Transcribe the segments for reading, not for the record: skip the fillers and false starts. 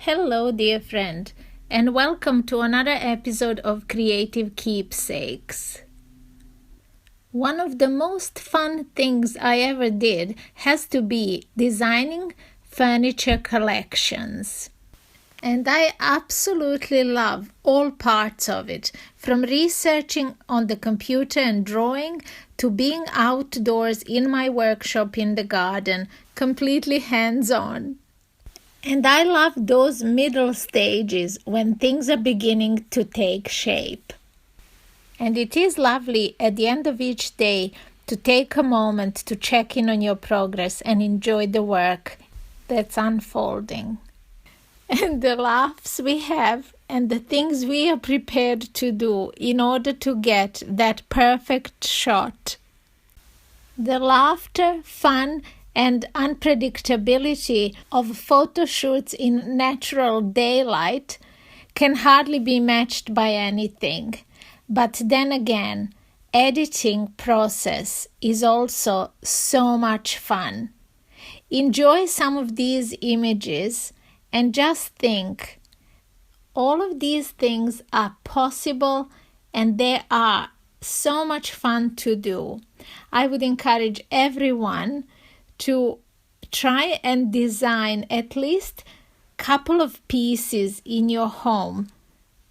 Hello, dear friend, and welcome to another episode of Creative Keepsakes. One of the most fun things I ever did has to be designing furniture collections. And I absolutely love all parts of it, from researching on the computer and drawing to being outdoors in my workshop in the garden, completely hands-on. And I love those middle stages when things are beginning to take shape. And it is lovely at the end of each day to take a moment to check in on your progress and enjoy the work that's unfolding. And the laughs we have and the things we are prepared to do in order to get that perfect shot. The laughter, fun, and unpredictability of photo shoots in natural daylight can hardly be matched by anything. But then again, editing process is also so much fun. Enjoy some of these images and just think, all of these things are possible and they are so much fun to do. I would encourage everyone to try and design at least a couple of pieces in your home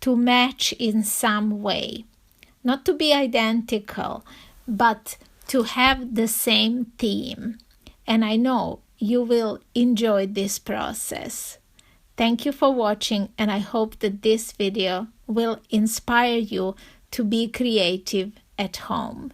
to match in some way. Not to be identical, but to have the same theme. And I know you will enjoy this process. Thank you for watching, and I hope that this video will inspire you to be creative at home.